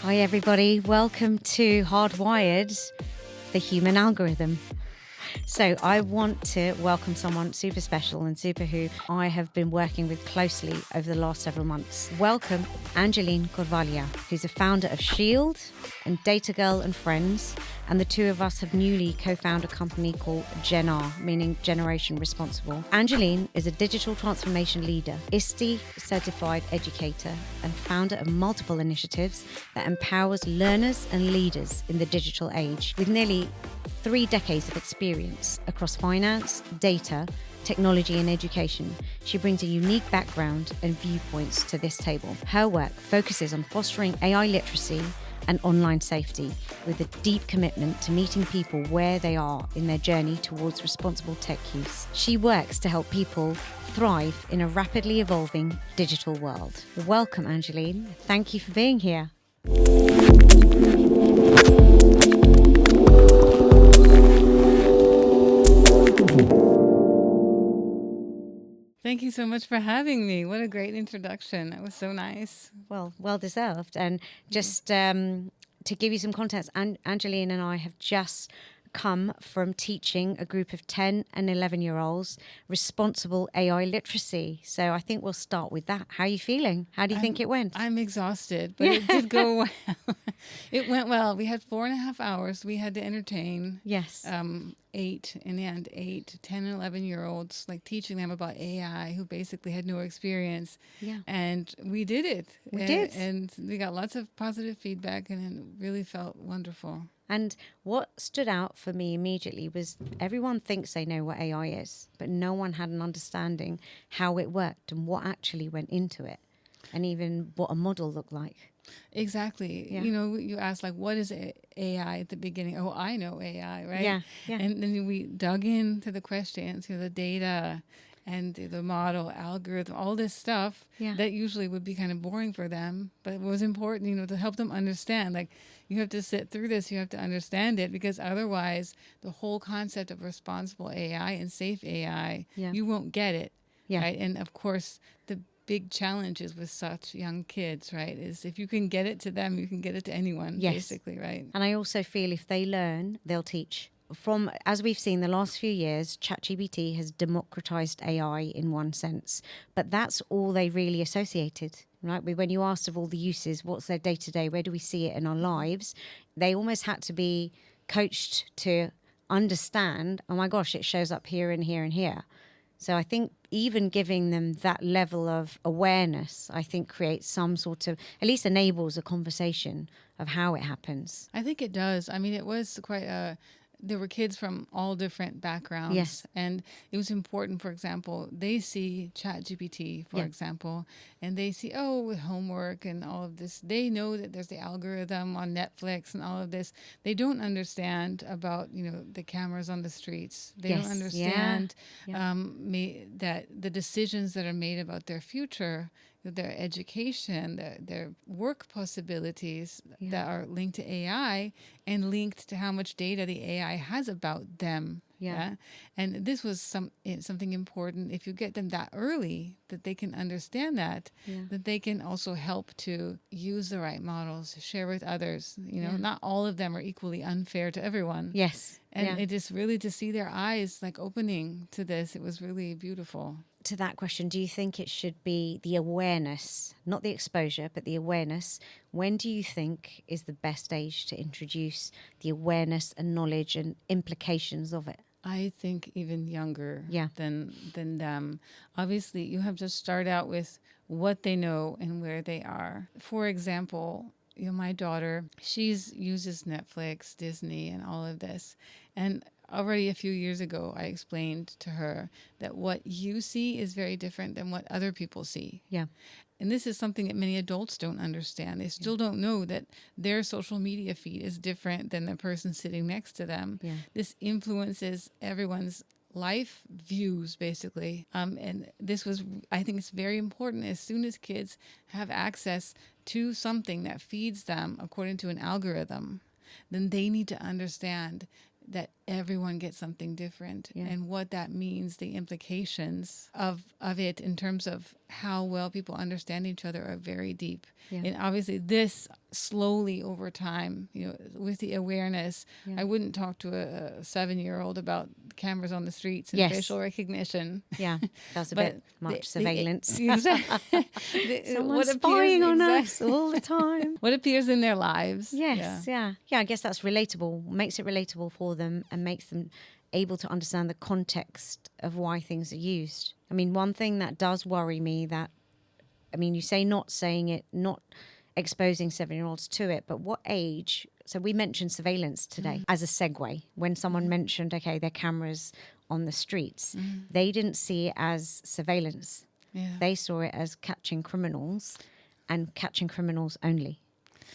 Hi everybody, welcome to Hardwired, the human algorithm. So I want to welcome someone super special and super who I have been working with closely over the last several months. Welcome Angeline Corvaglia, who's a founder of Shield and Data Girl and Friends. And the two of us have newly co-founded a company called Gen R, meaning Generation Responsible. Angeline is a digital transformation leader, ISTE certified educator, and founder of multiple initiatives that empowers learners and leaders in the digital age. With nearly 3 decades of experience across finance, data, technology and education, she brings a unique background and viewpoints to this table. Her work focuses on fostering AI literacy and online safety with a deep commitment to meeting people where they are in their journey towards responsible tech use. She works to help people thrive in a rapidly evolving digital world. Welcome, Angeline. Thank you for being here. Thank you so much for having me. What a great introduction. That was so nice. Well deserved. And just to give you some context, Angeline and I have just come from teaching a group of 10 and 11-year-olds responsible AI literacy. So I think we'll start with that. How are you feeling? How do you think it went? I'm exhausted, but it did go well. It went well. We had 4.5 hours. We had to entertain. Yes. 8, 10 and 11-year-olds, like teaching them about AI who basically had no experience. Yeah. And we did it. We did. And we got lots of positive feedback and it really felt wonderful. And what stood out for me immediately was everyone thinks they know what AI is, but no one had an understanding how it worked and what actually went into it and even what a model looked like. Exactly. Yeah. You know, you asked like, what is AI at the beginning? Oh, I know AI, right? Yeah. And then we dug into the questions, the data and the model, algorithm, all this stuff that usually would be kind of boring for them, but it was important, to help them understand. Like, you have to sit through this, you have to understand it, because otherwise the whole concept of responsible AI and safe AI, you won't get it, right? And of course, the big challenges with such young kids, right, is if you can get it to them, you can get it to anyone, basically, right? And I also feel if they learn, they'll teach. As we've seen the last few years, ChatGPT has democratized AI in one sense, but that's all they really associated, right? When you asked of all the uses, what's their day-to-day, where do we see it in our lives? They almost had to be coached to understand, oh my gosh, it shows up here and here and here. So I think even giving them that level of awareness, I think creates some sort of, at least enables a conversation of how it happens. I think it does. I mean, it was there were kids from all different backgrounds. Yes. And it was important, for example, they see ChatGPT, for example, and they see, with homework and all of this, they know that there's the algorithm on Netflix and all of this. They don't understand about, the cameras on the streets. They don't understand that the decisions that are made about their future, their education, their work possibilities that are linked to AI and linked to how much data the AI has about them. Yeah. And this was something important. If you get them that early, that they can understand that they can also help to use the right models, share with others. Not all of them are equally unfair to everyone. Yes. And it is really to see their eyes like opening to this. It was really beautiful. To that question, do you think it should be the awareness, not the exposure, but the awareness? When do you think is the best age to introduce the awareness and knowledge and implications of it? I think even younger than them. Obviously, you have to start out with what they know and where they are. For example, my daughter, she uses Netflix, Disney, and all of this. And already a few years ago, I explained to her that what you see is very different than what other people see. Yeah. And this is something that many adults don't understand. They still don't know that their social media feed is different than the person sitting next to them. Yeah. This influences everyone's life views, basically. And I think it's very important as soon as kids have access to something that feeds them according to an algorithm, then they need to understand that everyone gets something different, Yeah. and what that means, the implications of it in terms of how well people understand each other are very deep. Yeah. And obviously this slowly over time, with the awareness, Yeah. I wouldn't talk to a 7-year-old about cameras on the streets and Yes. facial recognition. Yeah, that's a But bit much the- surveillance. Someone's Someone's spying on us all the time. What appears in their lives. Yes, yeah. I guess that's relatable, makes it relatable for them and makes them able to understand the context of why things are used. I mean, one thing that does worry me you say not saying it, not exposing 7-year-olds to it, but what age? So we mentioned surveillance today as a segue. When someone mentioned, okay, their cameras on the streets, they didn't see it as surveillance. Yeah. They saw it as catching criminals and catching criminals only,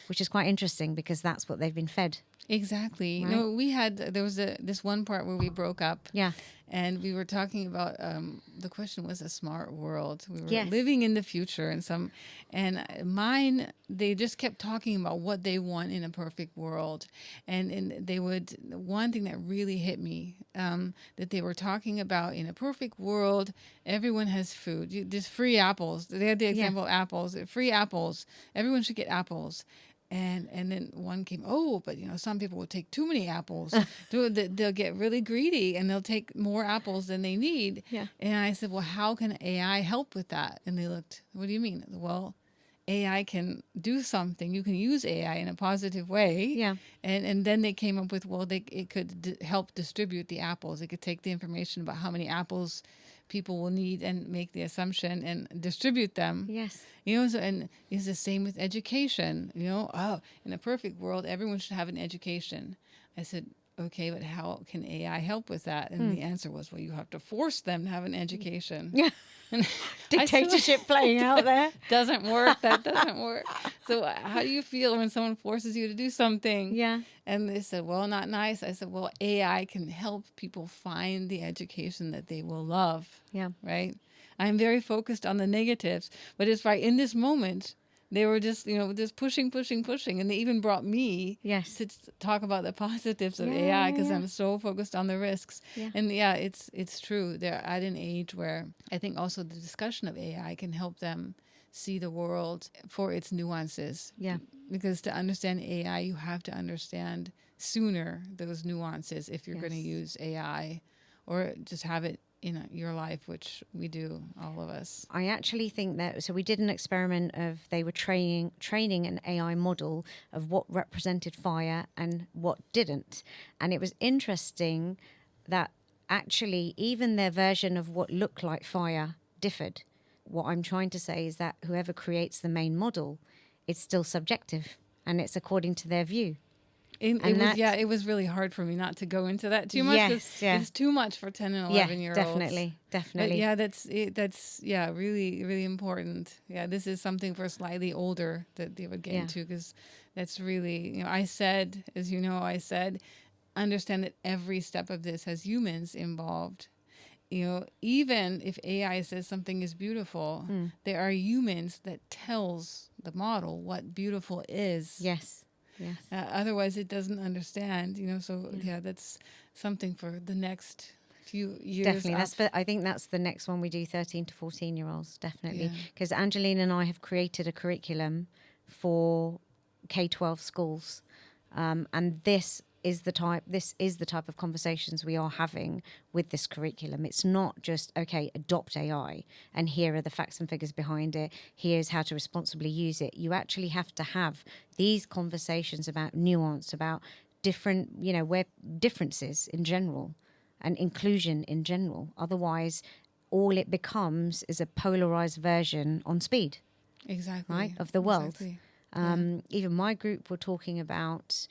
which is quite interesting because that's what they've been fed. Exactly. Right? There was this one part where we broke up. Yeah. And we were talking about, the question was a smart world. We were Yes. living in the future and mine, they just kept talking about what they want in a perfect world. And one thing that really hit me, that they were talking about in a perfect world, everyone has food. There's free apples. They had the example of apples, free apples. Everyone should get apples. And then one came, but some people will take too many apples. They'll get really greedy and they'll take more apples than they need. Yeah. And I said, well, how can AI help with that? And they looked, what do you mean? Well, AI can do something. You can use AI in a positive way. Yeah. And then they came up with, it could help distribute the apples. It could take the information about how many apples people will need and make the assumption and distribute them. Yes. And it's the same with education. In a perfect world, everyone should have an education. I said, okay, but how can AI help with that? And the answer was, well, you have to force them to have an education. Yeah. And Dictatorship playing out there. Doesn't work. That doesn't work. So how do you feel when someone forces you to do something? Yeah. And they said, well, not nice. I said, well, AI can help people find the education that they will love. Yeah. Right? I'm very focused on the negatives, but it's right in this moment, they were just pushing. And they even brought me to talk about the positives of AI because I'm so focused on the risks. Yeah. And it's true. They're at an age where I think also the discussion of AI can help them see the world for its nuances. Yeah. Because to understand AI, you have to understand sooner those nuances if you're going to use AI or just have it in your life, which we do, all of us. I actually think that, so we did an experiment of, they were training an AI model of what represented fire and what didn't. And it was interesting that actually even their version of what looked like fire differed. What I'm trying to say is that whoever creates the main model, it's still subjective and it's according to their view. It was really hard for me not to go into that too much. Yes, yeah. It's too much for 10 and 11-year-olds. Definitely. But that's really, really important. Yeah, this is something for slightly older that they would get into because that's really, I said, understand that every step of this has humans involved. Even if AI says something is beautiful, there are humans that tells the model what beautiful is. Yes. Otherwise, it doesn't understand. That's something for the next few years. Definitely, I think that's the next one we do. 13 to 14-year-olds, definitely, because Angeline and I have created a curriculum for K-12 schools, and this is the type of conversations we are having with this curriculum. It's not just, okay, adopt AI and here are the facts and figures behind it. Here's how to responsibly use it. You actually have to have these conversations about nuance, about different, where differences in general and inclusion in general. Otherwise, all it becomes is a polarized version on speed. Exactly. Right? Of the world. Exactly. Even my group were talking about,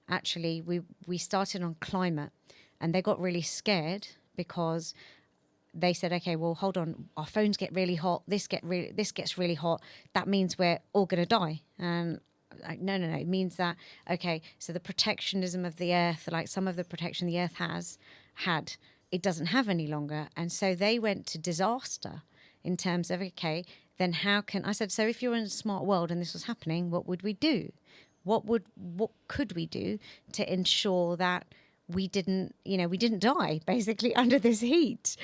actually, we started on climate and they got really scared because they said, okay, well, hold on, our phones get really hot, this gets really hot, that means we're all going to die. And like, no, it means that, okay, so the protectionism of the earth, like some of the protection the earth had, it doesn't have any longer. And so they went to disaster in terms of, okay, then I said, so if you're in a smart world and this was happening, what would we do? What could we do to ensure that we didn't die basically under this heat.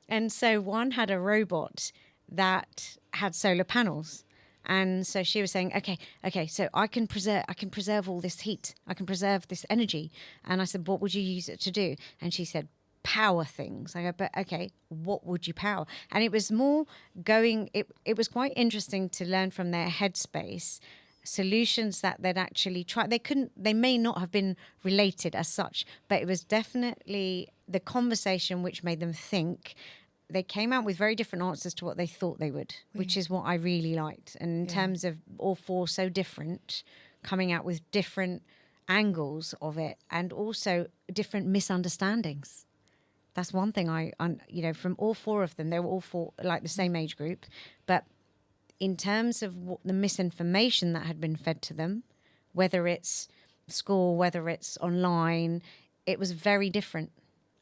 And so one had a robot that had solar panels. And so she was saying, okay, so I can preserve all this heat. I can preserve this energy. And I said, what would you use it to do? And she said, power things. I go, but okay, what would you power? And it was more going, it was quite interesting to learn from their headspace solutions that they'd actually tried. They may not have been related as such, but it was definitely the conversation which made them think. They came out with very different answers to what they thought they would, which is what I really liked. And in terms of all four so different, coming out with different angles of it and also different misunderstandings. That's one thing from all four of them, they were all four like the same age group, but in terms of the misinformation that had been fed to them, whether it's school, whether it's online, it was very different.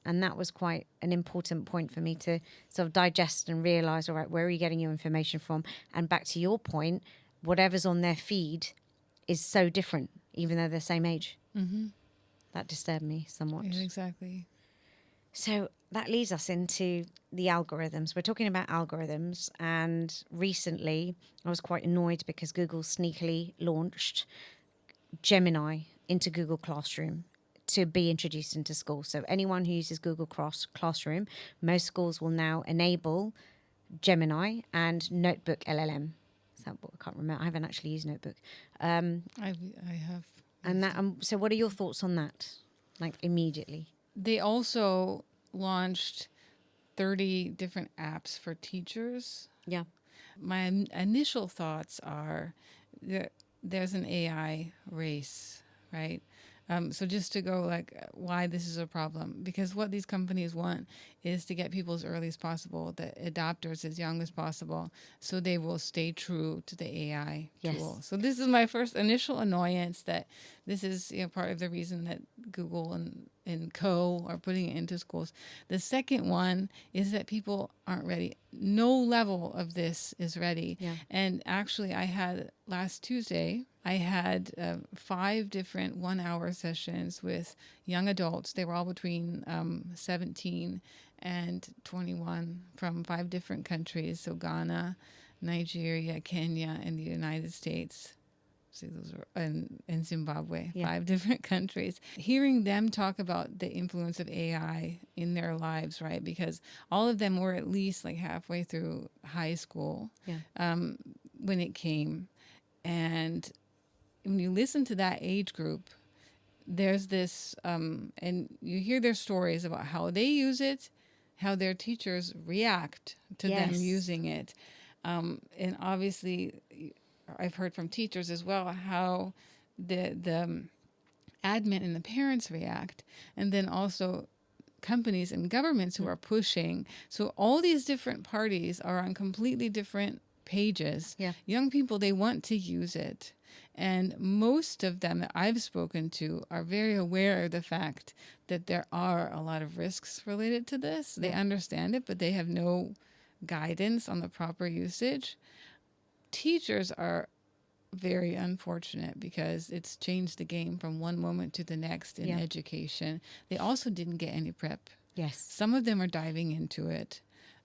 And that was quite an important point for me to sort of digest and realize, all right, where are you getting your information from? And back to your point, whatever's on their feed is so different, even though they're the same age. Mm-hmm. That disturbed me somewhat. Yeah, exactly. So that leads us into the algorithms. We're talking about algorithms. And recently I was quite annoyed because Google sneakily launched Gemini into Google Classroom to be introduced into schools. So anyone who uses Google Classroom, most schools will now enable Gemini and Notebook LLM. Is that what? I can't remember. I haven't actually used Notebook. I have. And that. So what are your thoughts on that? Like immediately. They also launched 30 different apps for teachers. Yeah. My initial thoughts are there's an AI race, right? So just to go why this is a problem, because what these companies want is to get people as early as possible, the adopters as young as possible, so they will stay true to the AI tool. So this is my first initial annoyance that this is part of the reason that Google and co are putting it into schools. The second one is that people aren't ready. No level of this is ready. Yeah. And actually I had last Tuesday, I had 5 different 1-hour sessions with young adults. They were all between 17 and 21 from 5 different countries. So Ghana, Nigeria, Kenya, and the United States. See, those are in Zimbabwe, 5 different countries. Hearing them talk about the influence of AI in their lives, right? Because all of them were at least halfway through high school when it came. And when you listen to that age group, there's this, and you hear their stories about how they use it, how their teachers react to them using it. And obviously, I've heard from teachers as well how the admin and the parents react, and then also companies and governments who are pushing. So all these different parties are on completely different pages. Yeah. Young people, they want to use it. And most of them that I've spoken to are very aware of the fact that there are a lot of risks related to this. They understand it, but they have no guidance on the proper usage. Teachers are very unfortunate because it's changed the game from one moment to the next in education. They also didn't get any prep. Yes. Some of them are diving into it.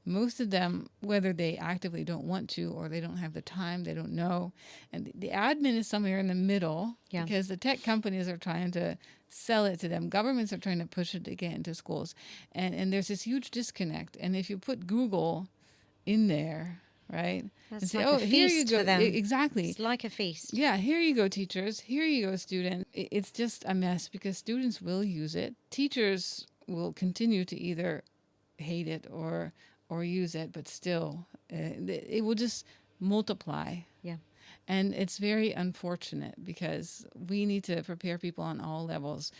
Most of them, whether they actively don't want to or they don't have the time, they don't know. And the admin is somewhere in the middle because the tech companies are trying to sell it to them. Governments are trying to push it to get into schools. And there's this huge disconnect. And if you put Google in there, right? That's and say, like oh, a feast here you go. for them. Exactly. It's like a feast. Yeah, here you go, teachers. Here you go, students. It's just a mess because students will use it. Teachers will continue to either hate it or use it, but still, it will just multiply. Yeah. And it's very unfortunate because we need to prepare people on all levels.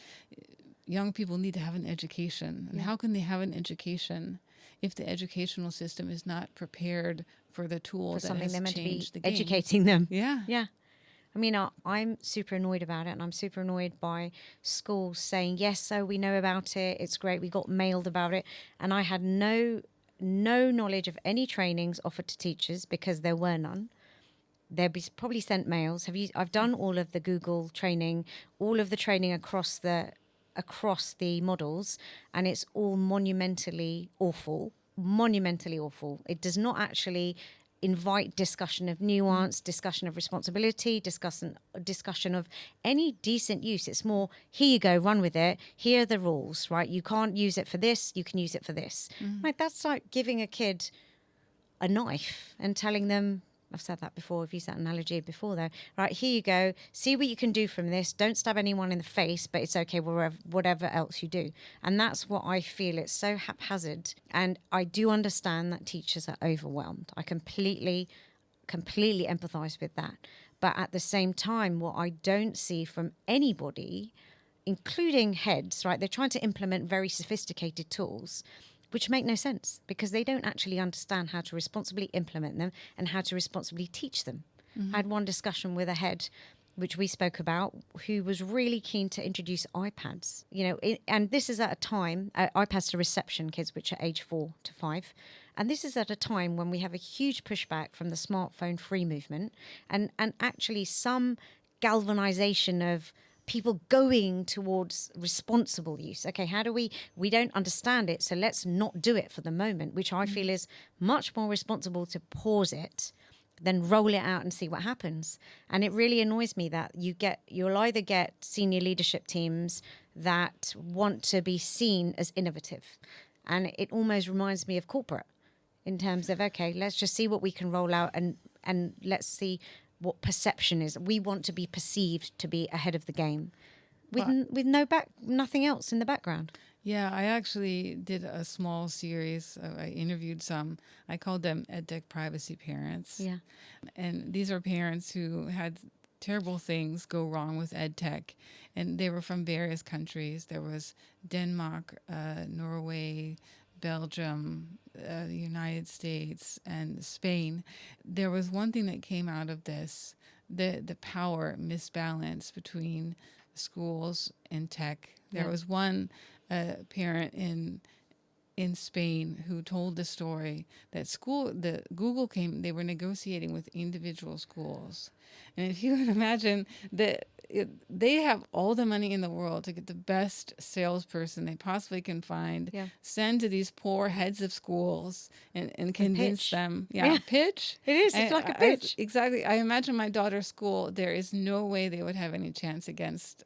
Young people need to have an education. And how can they have an education if the educational system is not prepared for the tool that has changed the game? Educating them. Yeah. Yeah. I mean, I'm super annoyed about it, and I'm super annoyed by schools saying, yes, so we know about it. It's great. We got mailed about it. And I had no knowledge of any trainings offered to teachers because there were none. They'd be probably sent mails. I've done all of the Google training, all of the training across across the models, and it's all monumentally awful. Monumentally awful. It does not actually invite discussion of nuance, discussion of responsibility, discussion of any decent use. It's more, here you go, run with it. Here are the rules, right? You can't use it for this. You can use it for this. Like, that's like giving a kid a knife and telling them, I've said that before, I've used that analogy before though, right, here you go, see what you can do from this, don't stab anyone in the face, but it's okay whatever else you do. And that's what I feel, it's so haphazard. And I do understand that teachers are overwhelmed. I completely empathize with that. But at the same time, what I don't see from anybody, including heads, right, they're trying to implement very sophisticated tools which make no sense because they don't actually understand how to responsibly implement them and how to responsibly teach them. I had one discussion with a head, which we spoke about, who was really keen to introduce iPads, and this is at a time, iPads to reception kids, which are age 4 to 5. And this is at a time when we have a huge pushback from the smartphone free movement and actually some galvanization of people going towards responsible use. Okay, how do we don't understand it, so let's not do it for the moment, which I feel is much more responsible to pause it than roll it out and see what happens. And it really annoys me that you'll either get senior leadership teams that want to be seen as innovative. And it almost reminds me of corporate in terms of, okay, let's just see what we can roll out and let's see what perception is. We want to be perceived to be ahead of the game with nothing else in the background. Yeah, I actually did a small series. I interviewed some, I called them EdTech privacy parents. Yeah. And these are parents who had terrible things go wrong with EdTech. And they were from various countries. There was Denmark, Norway, Belgium, the United States, and Spain. There was one thing that came out of this, the power misbalance between schools and tech. There was one parent in Spain who told the story that Google came, they were negotiating with individual schools. And if you would imagine that they have all the money in the world to get the best salesperson they possibly can find, send to these poor heads of schools and convince them. Pitch. It is. It's like a pitch. Exactly. I imagine my daughter's school, there is no way they would have any chance against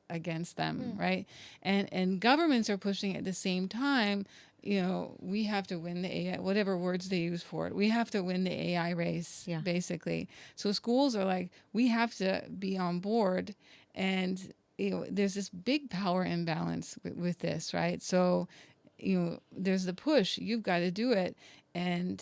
them, right? And governments are pushing at the same time. We have to win the AI, whatever words they use for it. We have to win the AI race, basically. So schools are like, we have to be on board. And, there's this big power imbalance with this, right? So, there's the push, you've got to do it. And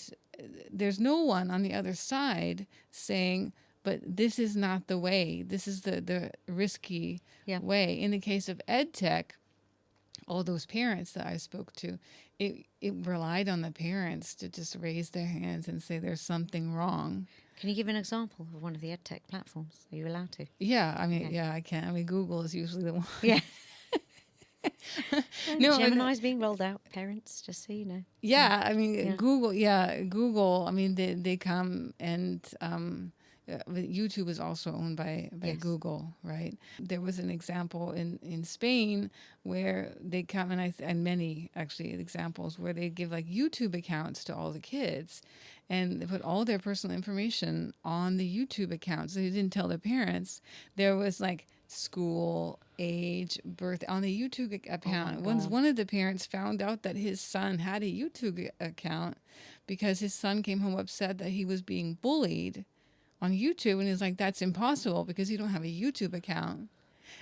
there's no one on the other side saying, but this is not the way. This is the risky way. In the case of EdTech, all those parents that I spoke to, it relied on the parents to just raise their hands and say there's something wrong. Can you give an example of one of the EdTech platforms? Are you allowed to? Yeah, I can. I mean, Google is usually the one. Yeah. No, Gemini's being rolled out, parents, just so you know. Yeah, I mean, Google, I mean, they come and YouTube is also owned by Google, right? There was an example in Spain where they come, and many actually examples where they give like YouTube accounts to all the kids, and they put all their personal information on the YouTube accounts. They didn't tell their parents. There was like school, age, birth on the YouTube account. Once one of the parents found out that his son had a YouTube account because his son came home upset that he was being bullied on YouTube, and he's like, that's impossible because you don't have a YouTube account.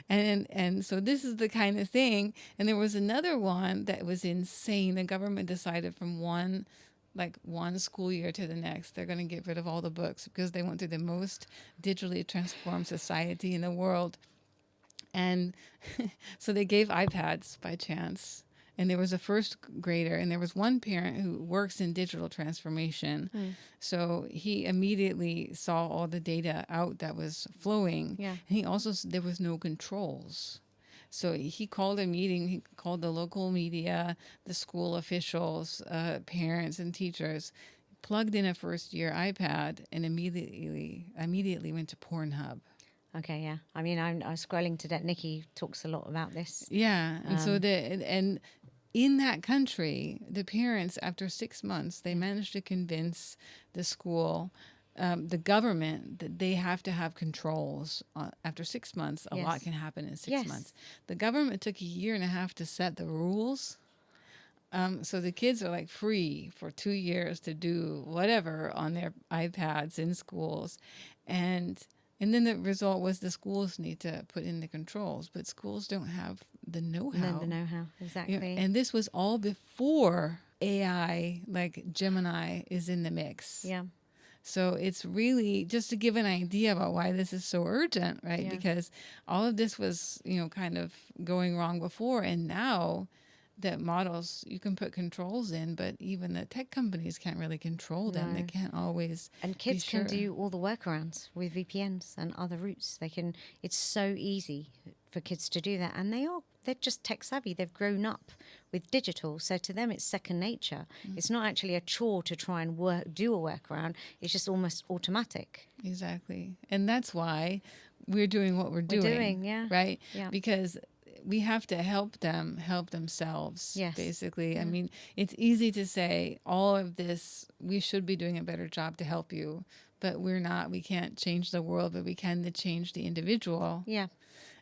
And so this is the kind of thing. And there was another one that was insane. The government decided from one school year to the next, they're going to get rid of all the books because they went through the most digitally transformed society in the world. And so they gave iPads by chance. And there was a first grader, and there was one parent who works in digital transformation. So he immediately saw all the data out that was flowing. Yeah. And he also, there was no controls. So he called a meeting, he called the local media, the school officials, parents and teachers, plugged in a first year iPad, and immediately went to Pornhub. Okay, yeah. I mean, I'm scrolling today. Nikki talks a lot about this. Yeah, and and in that country, the parents, after 6 months, they managed to convince the school, the government, that they have to have controls. After 6 months, a lot Yes. can happen in six Yes. months. The government took a year and a half to set the rules. So the kids are like free for 2 years to do whatever on their iPads in schools. And then the result was the schools need to put in the controls, but schools don't have the know-how. The know-how, exactly. And this was all before AI, like Gemini, is in the mix. Yeah. So it's really just to give an idea about why this is so urgent, right? Yeah. Because all of this was, kind of going wrong before, and now that models, you can put controls in, but even the tech companies can't really control them. No. They can't always. And kids can do all the workarounds with VPNs and other routes. It's so easy for kids to do that. And they're just tech savvy. They've grown up with digital. So to them, it's second nature. It's not actually a chore to try and do a workaround. It's just almost automatic. Exactly. And that's why we're doing what we're doing. Yeah. Right? Yeah. Because we have to help them help themselves. Yes. Basically. Yeah. I mean, it's easy to say all of this, we should be doing a better job to help you, but we're not. We can't change the world, but we can change the individual. Yeah.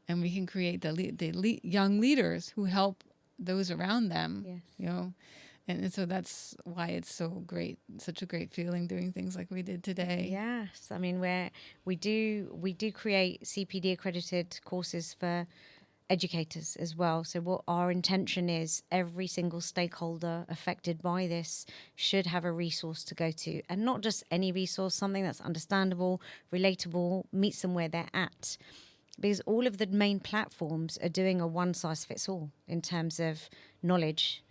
And we can create the young leaders who help those around them. Yes. And so that's why it's so great, such a great feeling doing things like we did today. Yes. I mean, we do create CPD accredited courses for educators as well. So what our intention is, every single stakeholder affected by this should have a resource to go to, and not just any resource, something that's understandable, relatable, meets them where they're at. Because all of the main platforms are doing a one-size-fits-all in terms of knowledge,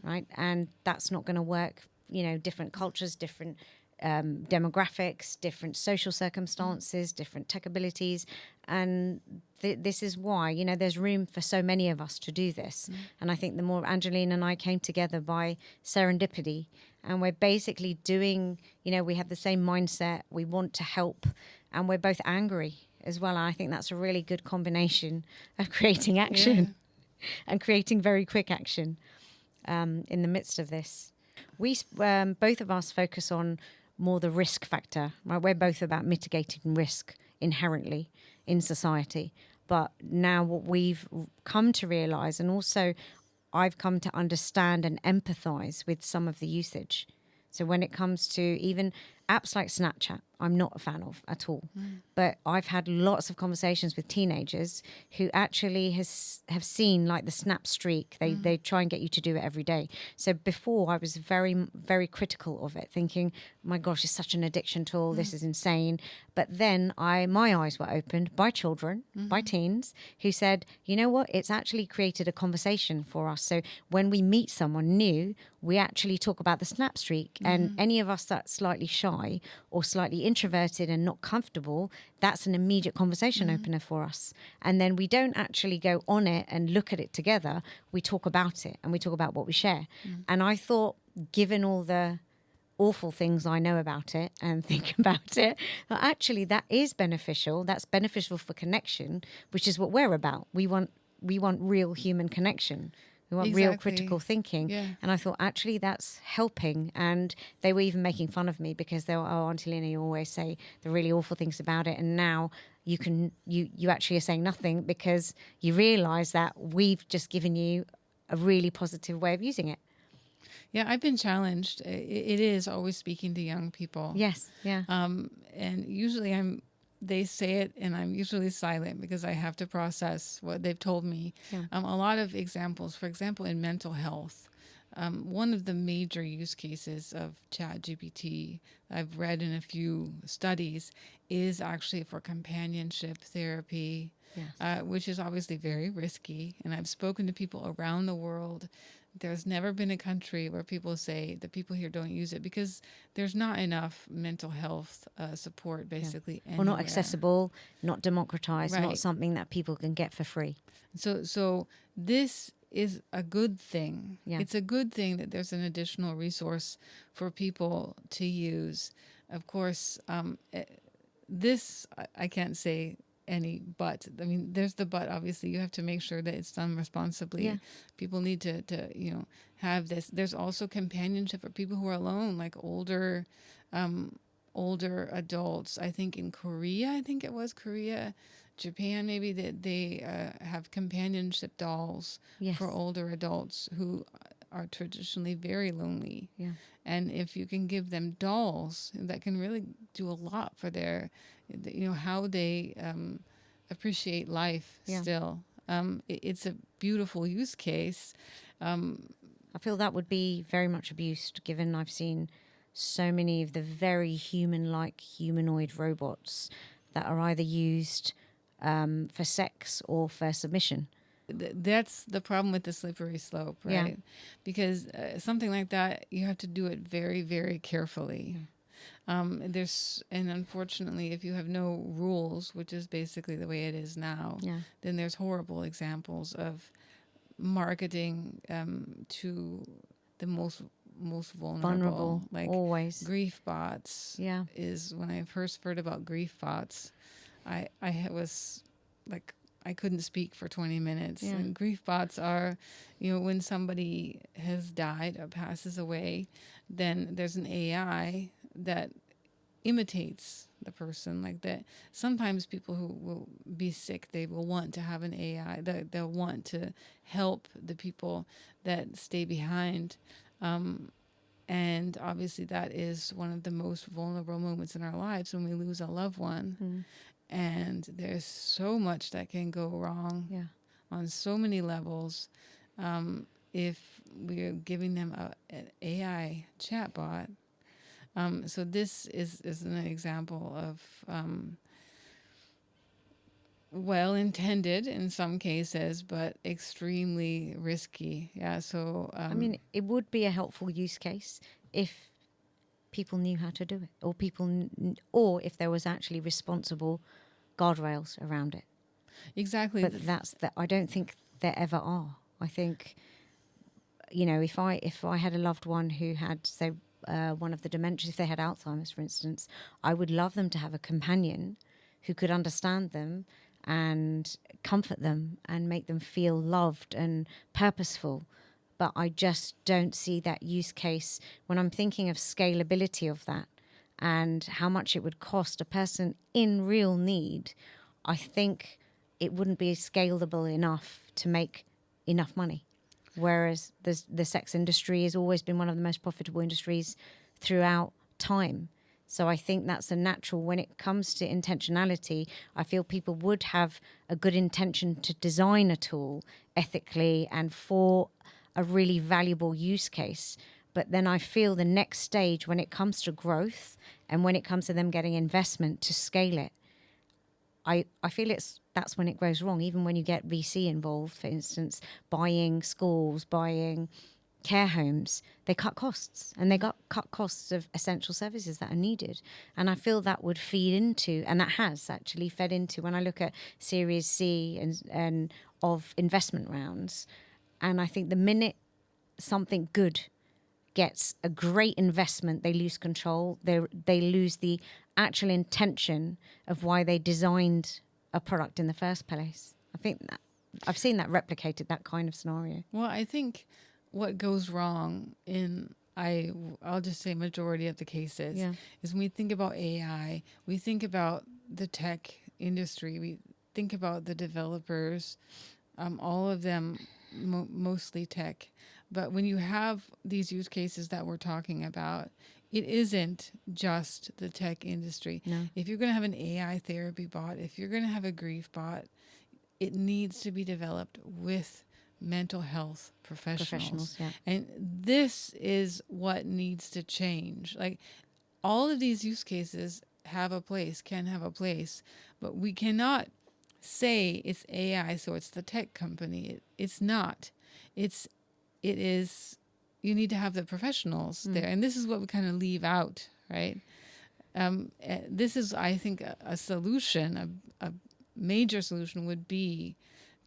right? And that's not going to work. Different cultures, different demographics, different social circumstances, different tech abilities. And this is why, there's room for so many of us to do this. And I think the more Angeline and I came together by serendipity, and we're basically doing, we have the same mindset, we want to help, and we're both angry as well. And I think that's a really good combination of creating action and creating very quick action in the midst of this. We both of us focus on more the risk factor, right? We're both about mitigating risk inherently in society. But now what we've come to realize, and also I've come to understand and empathize with some of the usage. So when it comes to even apps like Snapchat, I'm not a fan of at all. But I've had lots of conversations with teenagers who actually have seen like the snap streak. They try and get you to do it every day. So before I was very, very critical of it, thinking, my gosh, it's such an addiction tool. This is insane. But then my eyes were opened by children, by teens who said, you know what? It's actually created a conversation for us. So when we meet someone new, we actually talk about the snap streak. And any of us that's slightly shy or slightly introverted and not comfortable, that's an immediate conversation opener for us. And then we don't actually go on it and look at it together. We talk about it and we talk about what we share. And I thought, given all the awful things I know about it and think about it, that actually that is beneficial. That's beneficial for connection, which is what we're about. We want real human connection. We want real critical thinking. Yeah. And I thought, actually, that's helping. And they were even making fun of me because they were, oh, Auntie Lena, you always say the really awful things about it. And now you actually are saying nothing because you realize that we've just given you a really positive way of using it. Yeah, I've been challenged. It is always speaking to young people. Yes, yeah. And usually they say it and I'm usually silent because I have to process what they've told me. Yeah. A lot of examples, for example, in mental health, one of the major use cases of ChatGPT I've read in a few studies is actually for companionship therapy, which is obviously very risky. And I've spoken to people around the world. There's never been a country where people say the people here don't use it because there's not enough mental health support, basically. Yeah. Or not accessible, not democratized, not something that people can get for free. So this is a good thing. Yeah. It's a good thing that there's an additional resource for people to use. Of course, this, I can't say any but. I mean, there's the but. Obviously, you have to make sure that it's done responsibly. Yeah. People need to have this. There's also companionship for people who are alone, like older adults. I think in Korea, Japan, maybe that they have companionship dolls Yes. for older adults who are traditionally very lonely. Yeah. And if you can give them dolls, that can really do a lot for their, how they appreciate life Yeah. still. It's a beautiful use case. I feel that would be very much abused, given I've seen so many of the very human-like humanoid robots that are either used for sex or for submission. That's the problem with the slippery slope, right? Yeah. Because something like that, you have to do it very, very carefully. And unfortunately, if you have no rules, which is basically the way it is now, Yeah. then there's horrible examples of marketing to the most vulnerable, like always. grief bots. Yeah. Is when I first heard about grief bots, I was like, I couldn't speak for 20 minutes. Yeah. And grief bots are, when somebody has died or passes away, then there's an AI that imitates the person. Like that, sometimes people who will be sick, they will want to have an AI. They'll want to help the people that stay behind. And obviously that is one of the most vulnerable moments in our lives, when we lose a loved one. Mm. And there's so much that can go wrong. Yeah. On so many levels. If we're giving them an AI chatbot. So this is an example of well-intended in some cases, but extremely risky. Yeah. So I mean, it would be a helpful use case if people knew how to do it, or or if there was actually responsible guardrails around it. Exactly. But I don't think there ever are. I think, if I had a loved one who had, say, one of the dementias, if they had Alzheimer's, for instance, I would love them to have a companion who could understand them and comfort them and make them feel loved and purposeful. But I just don't see that use case when I'm thinking of scalability of that and how much it would cost a person in real need. I think it wouldn't be scalable enough to make enough money. Whereas the sex industry has always been one of the most profitable industries throughout time. So I think that's a natural. When it comes to intentionality, I feel people would have a good intention to design a tool ethically and for a really valuable use case. But then I feel the next stage, when it comes to growth and when it comes to them getting investment to scale it, I feel that's when it goes wrong. Even when you get VC involved, for instance, buying schools, buying care homes, they cut costs, and they cut costs of essential services that are needed. And I feel that would feed into, and that has actually fed into, when I look at Series C and of investment rounds. And I think the minute something good gets a great investment, they lose control. They lose the actual intention of why they designed a product in the first place. I think that I've seen that replicated, that kind of scenario. Well, I think what goes wrong in, I'll just say majority of the cases, is when we think about AI, we think about the tech industry, we think about the developers, all of them mostly tech. But when you have these use cases that we're talking about, it isn't just the tech industry. No. If you're going to have an AI therapy bot, if you're going to have a grief bot, it needs to be developed with mental health professionals. Yeah. And this is what needs to change. Like, all of these use cases can have a place, but we cannot say it's AI, so it's the tech company. It's not. It is, you need to have the professionals there. And this is what we kind of leave out, right? This is, I think, a solution, a major solution would be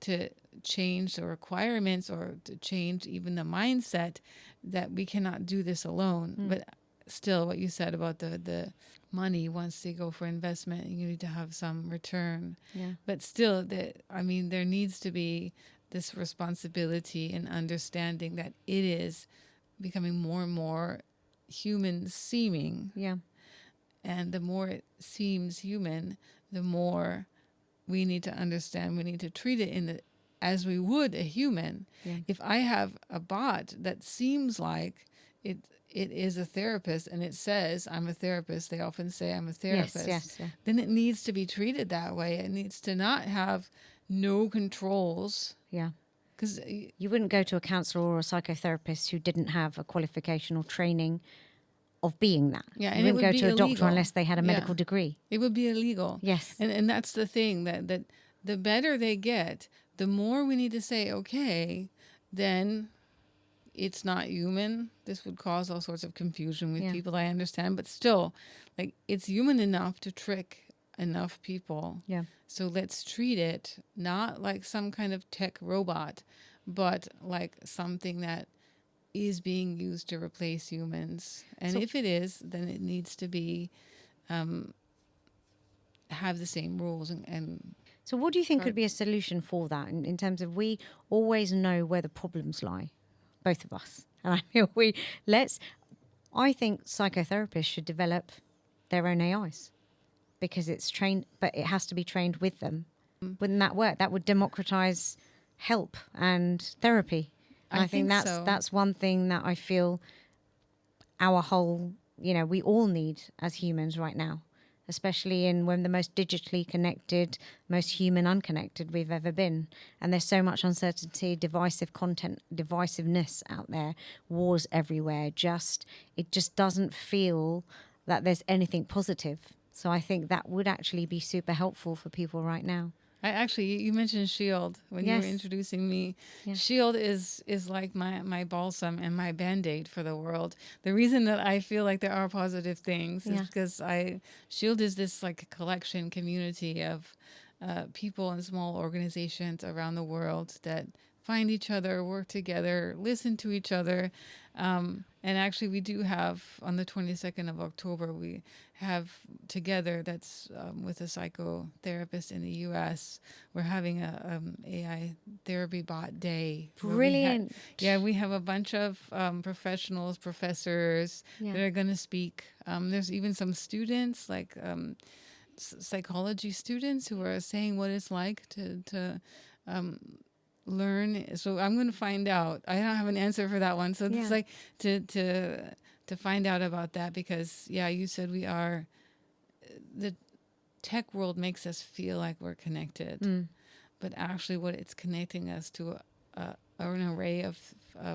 to change the requirements, or to change even the mindset that we cannot do this alone. But still, what you said about the money once they go for investment. You need to have some return. Yeah. But still, there needs to be this responsibility and understanding that it is becoming more and more human seeming. Yeah. And the more it seems human, the more we need to understand. We need to treat it as we would a human. Yeah. If I have a bot that seems like it is a therapist and it says I'm a therapist, they often say I'm a therapist, Yes. Yeah. then it needs to be treated that way. It needs to not have no controls. Yeah. Because You wouldn't go to a counsellor or a psychotherapist who didn't have a qualification or training of being that. Yeah, you and it wouldn't would go be to a doctor illegal. unless they had a medical Yeah. degree. It would be illegal. Yes. And that's the thing, that the better they get, the more we need to say, okay, then it's not human. This would cause all sorts of confusion with people, I understand. But still, like, it's human enough to trick enough people. Yeah. So let's treat it not like some kind of tech robot, but like something that is being used to replace humans. And if it is, then it needs to be have the same rules and So what do you think could be a solution for that in terms of, we always know where the problems lie, both of us. And I feel I think psychotherapists should develop their own AIs because it's trained, but it has to be trained with them. Wouldn't that work? That would democratize help and therapy. And I think that's one thing that I feel our whole, we all need as humans right now, especially when the most digitally connected, most human unconnected we've ever been. And there's so much uncertainty, divisive content, divisiveness out there, wars everywhere. It just doesn't feel that there's anything positive. So I think that would actually be super helpful for people right now. You mentioned Shield when you were introducing me. Yeah. Shield is like my balsam and my Band-Aid for the world. The reason that I feel like there are positive things is because Shield is this like collection community of people and small organizations around the world that find each other, work together, listen to each other. And actually we do have, on the 22nd of October, we have together, that's with a psychotherapist in the U.S., we're having a AI therapy bot day. Brilliant. We have a bunch of professionals, professors that are going to speak. There's even some students, like psychology students, who are saying what it's like to learn. So I'm going to find out. I don't have an answer for that one. So it's like to find out about that, because you said the tech world makes us feel like we're connected, but actually what it's connecting us to an array of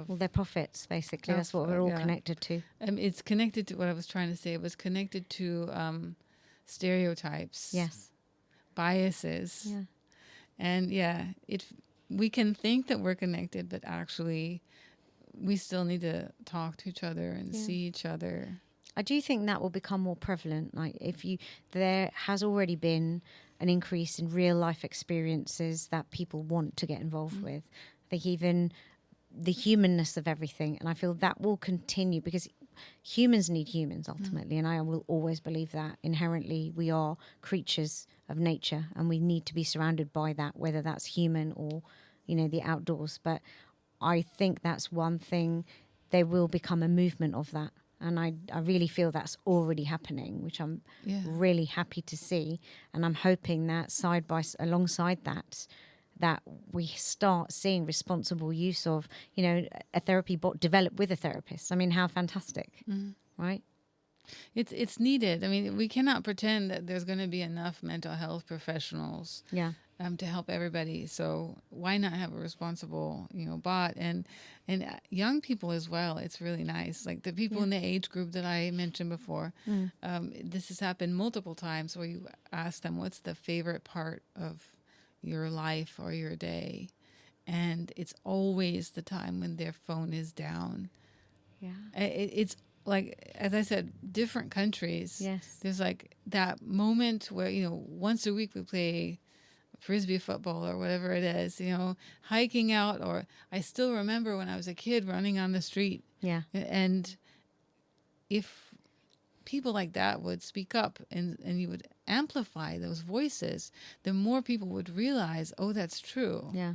they're profits, basically. That's what we're all connected to. It's connected to what I was trying to say. It was connected to stereotypes, biases, and we can think that we're connected, but actually we still need to talk to each other and see each other. I do think that will become more prevalent. Like, there has already been an increase in real life experiences that people want to get involved with. I think even the humanness of everything, and I feel that will continue because humans need humans ultimately, and I will always believe that inherently we are creatures of nature, and we need to be surrounded by that, whether that's human or the outdoors. But I think that's one thing. There will become a movement of that, and I really feel that's already happening, which I'm really happy to see. And I'm hoping that alongside that we start seeing responsible use of a therapy bot developed with a therapist. I mean, how fantastic, right? It's needed. I mean, we cannot pretend that there's going to be enough mental health professionals to help everybody. So why not have a responsible, bot and young people as well? It's really nice. Like the people in the age group that I mentioned before. This has happened multiple times where you ask them, what's the favorite part of your life or your day? And it's always the time when their phone is down. It's like, as I said, different countries. Yes. There's like that moment where, once a week we play Frisbee football or whatever it is, hiking out. Or I still remember when I was a kid running on the street. Yeah. And if people like that would speak up and you would amplify those voices, the more people would realize, oh, that's true. Yeah.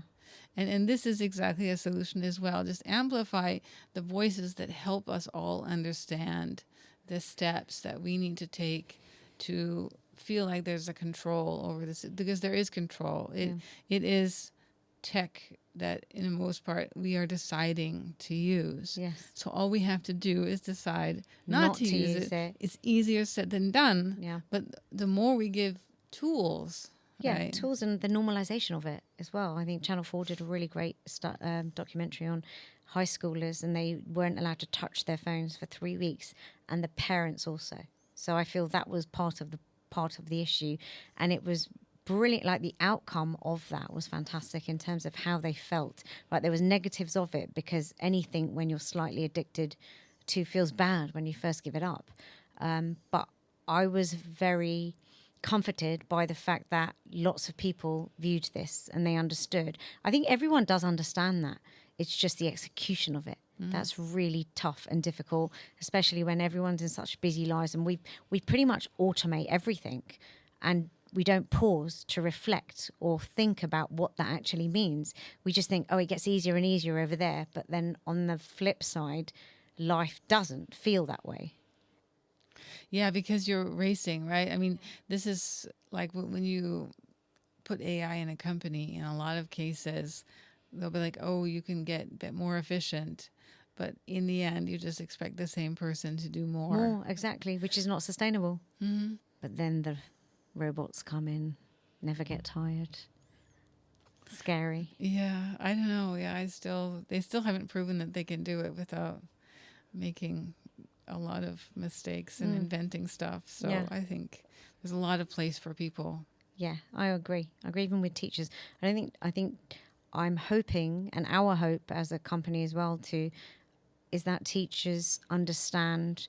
And this is exactly a solution as well. Just amplify the voices that help us all understand the steps that we need to take to feel like there's a control over this, because there is control. It is tech that in the most part we are deciding to use. Yes. So all we have to do is decide not to use it. It's easier said than done. Yeah. But the more we give tools, yeah, right? tools and the normalization of it as well. I think Channel 4 did a really great documentary on high schoolers, and they weren't allowed to touch their phones for 3 weeks, and the parents also. So I feel that was part of the issue, and it was brilliant. Like, the outcome of that was fantastic in terms of how they felt. Like, there was negatives of it, because anything when you're slightly addicted to feels bad when you first give it up. But I was very comforted by the fact that lots of people viewed this and they understood. I think everyone does understand that. It's just the execution of it. That's really tough and difficult, especially when everyone's in such busy lives, and we pretty much automate everything, and we don't pause to reflect or think about what that actually means. We just think, oh, it gets easier and easier over there. But then on the flip side, life doesn't feel that way. Yeah, because you're racing, right? I mean, this is like when you put AI in a company, in a lot of cases, they'll be like, oh, you can get a bit more efficient. But in the end, you just expect the same person to do more. More, exactly, which is not sustainable. Mm-hmm. But then the robots come in, never get tired. Scary. Yeah, I don't know. Yeah, they still haven't proven that they can do it without making a lot of mistakes and inventing stuff. So Yeah. I think there's a lot of place for people. Yeah, I agree. I agree, even with teachers. I think I'm hoping, and our hope as a company as well too, is that teachers understand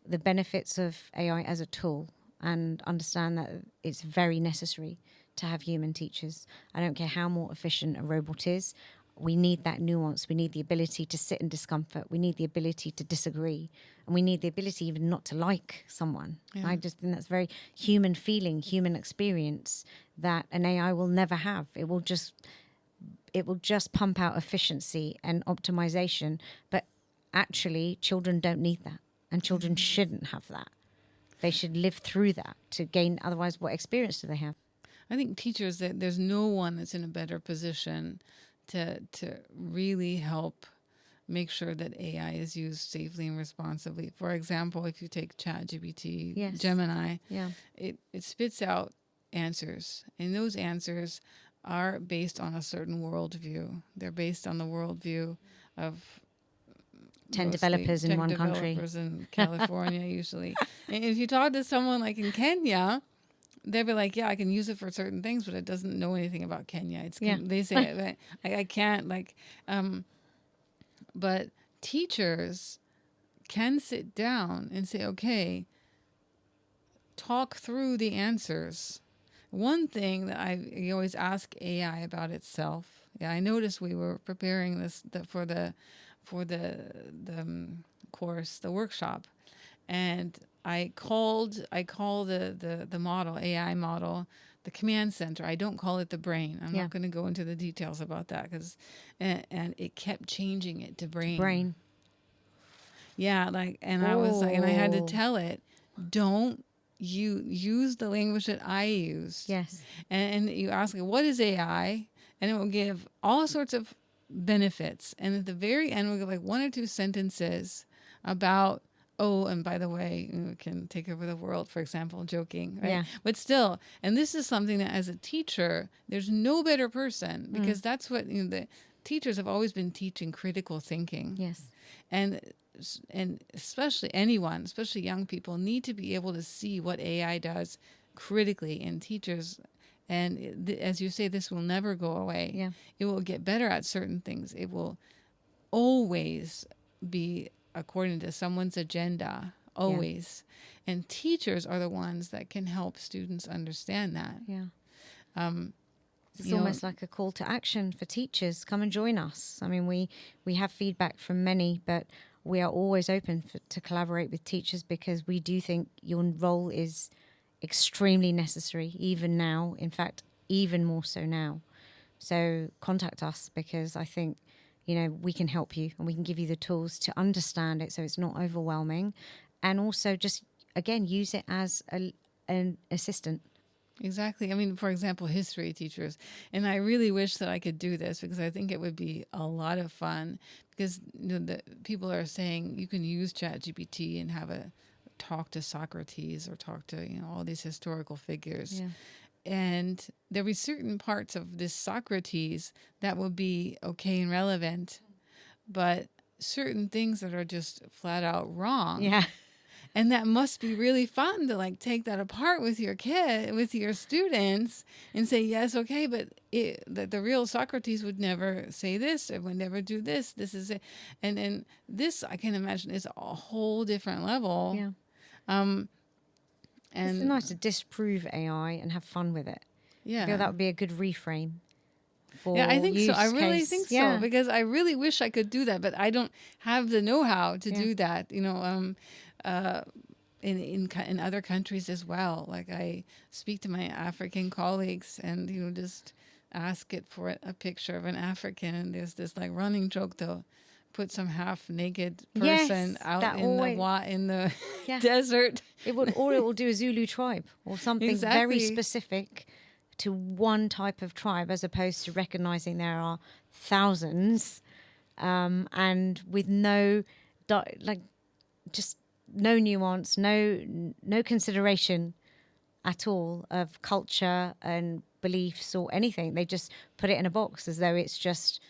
the benefits of AI as a tool and understand that it's very necessary to have human teachers. I don't care how more efficient a robot is. We need that nuance. We need the ability to sit in discomfort. We need the ability to disagree. And we need the ability even not to like someone. Yeah. I just think that's very human feeling, human experience that an AI will never have. It will just pump out efficiency and optimization. But actually, children don't need that. And children shouldn't have that. They should live through that to gain. Otherwise, what experience do they have? I think teachers, that there's no one that's in a better position to really help make sure that AI is used safely and responsibly. For example, if you take ChatGPT, Yes. Gemini, Yeah. it spits out answers, and those answers are based on a certain worldview. They're based on the worldview of 10 mostly developers in tech one country. developers in California, usually. And if you talk to someone like in Kenya, they'll be like, yeah, I can use it for certain things, but it doesn't know anything about Kenya. They say, I can't, but teachers can sit down and say, okay, talk through the answers. One thing that I always ask AI about itself. Yeah, I noticed we were preparing this for the course, the workshop, and I call the model, AI model, the command center. I don't call it the brain. I'm not going to go into the details about that, because and it kept changing it to brain. Yeah, I was like, and I had to tell it, don't you use the language that I used. Yes. And you ask it, what is AI? And it will give all sorts of benefits. And at the very end, we'll give like 1 or 2 sentences about, oh, and by the way, we can take over the world, for example, joking, right? Yeah. But still, and this is something that as a teacher, there's no better person, because that's what, the teachers have always been teaching critical thinking. Yes. And especially anyone, especially young people, need to be able to see what AI does critically, and teachers. And as you say, this will never go away. Yeah. It will get better at certain things. It will always be according to someone's agenda, always. Yeah. And teachers are the ones that can help students understand that. Yeah. It's almost like a call to action for teachers. Come and join us. I mean, we have feedback from many, but we are always open to collaborate with teachers, because we do think your role is extremely necessary, even now. In fact, even more so now. So contact us, because I think, we can help you and we can give you the tools to understand it so it's not overwhelming. And also just, again, use it as an assistant. Exactly. I mean, for example, history teachers. And I really wish that I could do this, because I think it would be a lot of fun, because the people are saying you can use ChatGPT and have a talk to Socrates or talk to, all these historical figures. Yeah. And there will be certain parts of this Socrates that will be okay and relevant, but certain things that are just flat out wrong. Yeah. And that must be really fun to take that apart with your kid, with your students, and say, yes, okay, but the real Socrates would never say this, or would never do this. This is it. And this, I can imagine, is a whole different level. Yeah. And it's nice to disprove AI and have fun with it. Yeah. I feel that would be a good reframe. Yeah, I think so. I really case. think Yeah. so, because I really wish I could do that, but I don't have the know-how to do that. In other countries as well. Like, I speak to my African colleagues and just ask it for a picture of an African, and there's this running joke, they'll put some half naked person out in the desert. It will do a Zulu tribe or something very specific to one type of tribe, as opposed to recognizing there are thousands, and with just no nuance, no consideration at all of culture and beliefs or anything. They just put it in a box as though it's just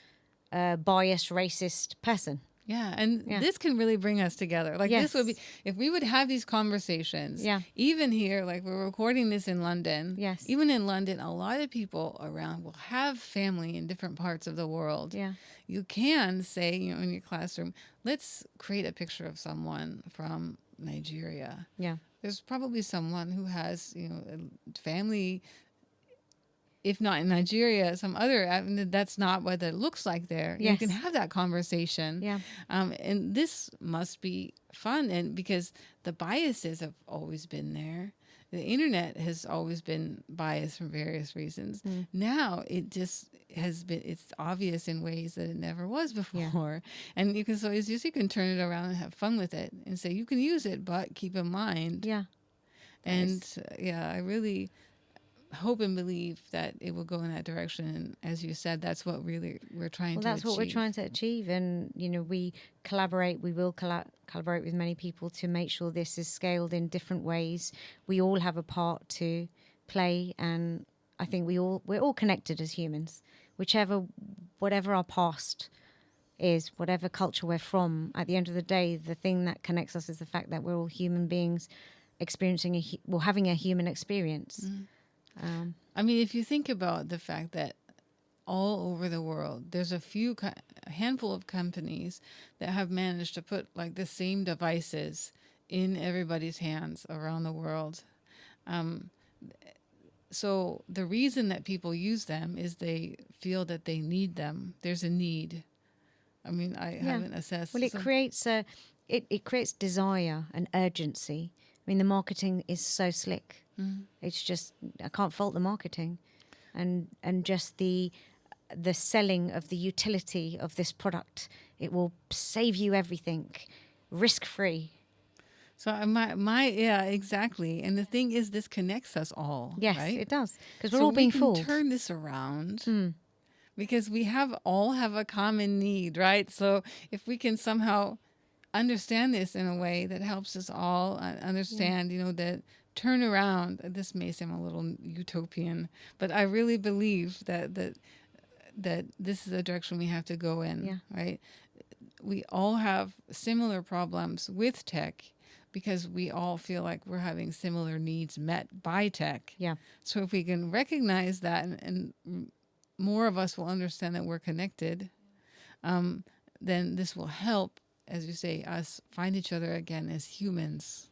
a biased, racist person. Yeah, and this can really bring us together. This would be, if we would have these conversations, even here, we're recording this in London. Yes. Even in London, a lot of people around will have family in different parts of the world. Yeah. You can say, in your classroom, let's create a picture of someone from Nigeria. Yeah. There's probably someone who has, a family, if not in Nigeria, some other, that's not what it looks like there. Yes. You can have that conversation. Yeah. And this must be fun, and because the biases have always been there. The internet has always been biased for various reasons. Now it just has been, it's obvious in ways that it never was before. And you can you can turn it around and have fun with it and say, you can use it, but keep in mind. Yeah. And I really hope and believe that it will go in that direction. And as you said, that's what really we're trying to achieve. That's what we're trying to achieve. And, we will collaborate with many people to make sure this is scaled in different ways. We all have a part to play. And I think we're all connected as humans, whatever our past is, whatever culture we're from. At the end of the day, the thing that connects us is the fact that we're all human beings experiencing having a human experience. I mean, if you think about the fact that all over the world, there's a handful of companies that have managed to put the same devices in everybody's hands around the world. So the reason that people use them is they feel that they need them. There's a need. I mean, I haven't assessed. Well, it creates desire and urgency. I mean, the marketing is so slick. It's just, I can't fault the marketing, and just the selling of the utility of this product. It will save you everything, risk-free. So exactly. And the thing is, this connects us all. Yes, right? It does, because we're all being fooled. We can turn this around because we all have a common need, right? So if we can somehow understand this in a way that helps us all understand, that turn around. This may seem a little utopian, but I really believe that this is the direction we have to go in, right? We all have similar problems with tech because we all feel like we're having similar needs met by tech. Yeah. So if we can recognize that and more of us will understand that we're connected, then this will help, as you say, us find each other again as humans.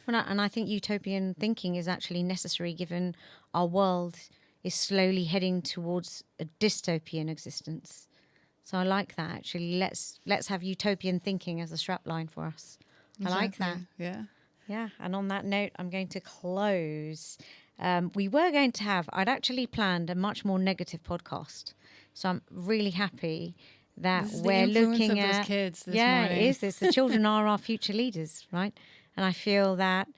Well, and I think utopian thinking is actually necessary, given our world is slowly heading towards a dystopian existence. So I like that, actually. Let's have utopian thinking as a strapline for us. I like that. Yeah. Yeah. And on that note, I'm going to close. We were going to have, I'd actually planned a much more negative podcast. So I'm really happy that This is we're the influence looking of at those kids this yeah, morning. it is this. The children are our future leaders, right? And I feel that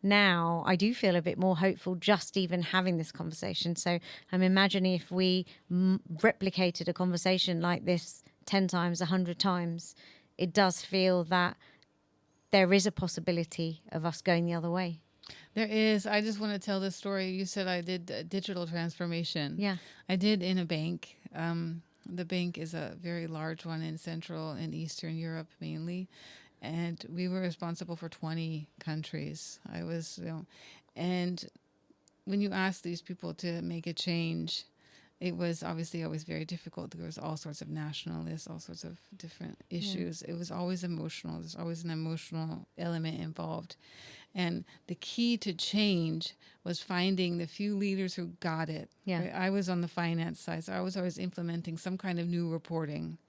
now I do feel a bit more hopeful just even having this conversation. So I'm imagining if we replicated a conversation like this 10 times, 100 times, it does feel that there is a possibility of us going the other way. There is. I just want to tell this story. You said I did digital transformation. Yeah. I did in a bank. The bank is a very large one in Central and Eastern Europe mainly. And we were responsible for 20 countries. And when you ask these people to make a change, it was obviously always very difficult. There was all sorts of nationalists, all sorts of different issues. Yeah. It was always emotional. There's always an emotional element involved. And the key to change was finding the few leaders who got it. Yeah. Right? I was on the finance side, so I was always implementing some kind of new reporting,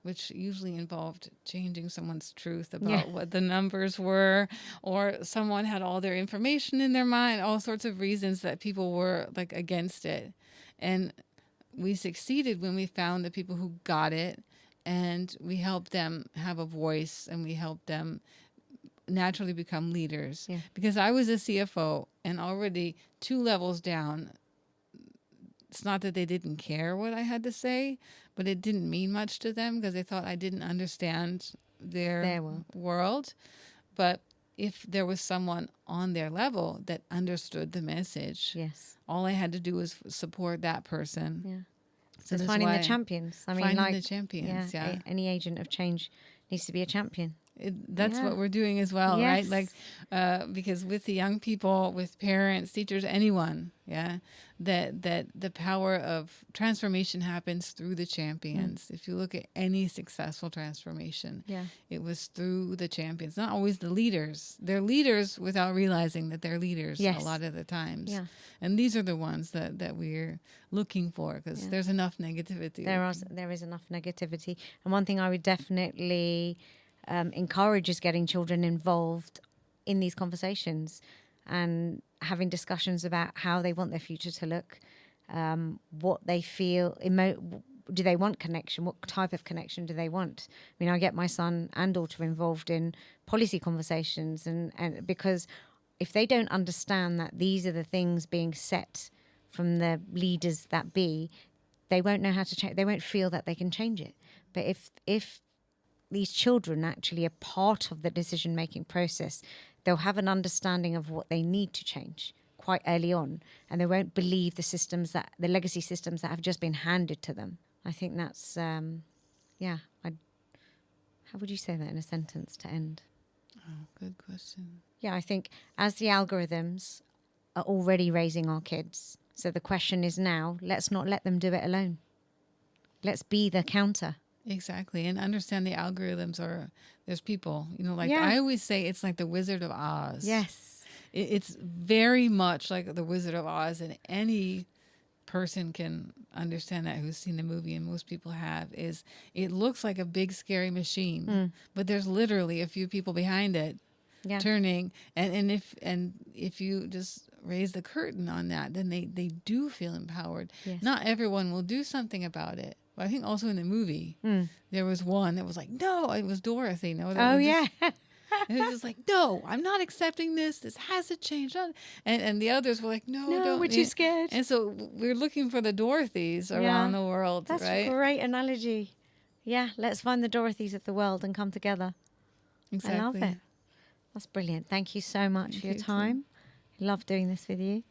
which usually involved changing someone's truth about what the numbers were, or someone had all their information in their mind, all sorts of reasons that people were like against it. And we succeeded when we found the people who got it, and we helped them have a voice, and we helped them naturally become leaders. Yeah. Because I was a CFO, and already 2 levels down, it's not that they didn't care what I had to say, but it didn't mean much to them because they thought I didn't understand their world. But if there was someone on their level that understood the message, all I had to do was support that person. Yeah. So it's finding the champions. I mean, finding the champions, any agent of change needs to be a champion. That's what we're doing as well, right? Like, because with the young people, with parents, teachers, anyone, that the power of transformation happens through the champions. If you look at any successful transformation, it was through the champions, not always the leaders. They're leaders without realizing that they're leaders a lot of the times. Yeah. And these are the ones that we're looking for, because there's enough negativity. There is enough negativity. And one thing I would definitely encourage is getting children involved in these conversations and having discussions about how they want their future to look, what they feel, do they want connection, what type of connection do they want. I mean, I get my son and daughter involved in policy conversations, and because if they don't understand that these are the things being set from the leaders that be, they won't know how to change. They won't feel that they can change it. But if these children actually are part of the decision-making process, they'll have an understanding of what they need to change quite early on, and they won't believe the legacy systems that have just been handed to them. I think that's, how would you say that in a sentence to end? Oh, good question. Yeah, I think as the algorithms are already raising our kids, so the question is now, let's not let them do it alone. Let's be the counter. Exactly. And understand the algorithms there's people, I always say it's like the Wizard of Oz. Yes. It's very much like the Wizard of Oz, and any person can understand that who's seen the movie, and most people have, is it looks like a big scary machine, but there's literally a few people behind it turning. And if you just raise the curtain on that, then they do feel empowered. Yes. Not everyone will do something about it. I think also in the movie, there was one that was like, no, it was Dorothy. No, and it was just like, no, I'm not accepting this. This has to change. And the others were like, no, don't. We're too scared. And so we're looking for the Dorothys around the world. That's right? a great analogy. Yeah, let's find the Dorothys of the world and come together. Exactly. I love it. That's brilliant. Thank you so much for your time. Love doing this with you.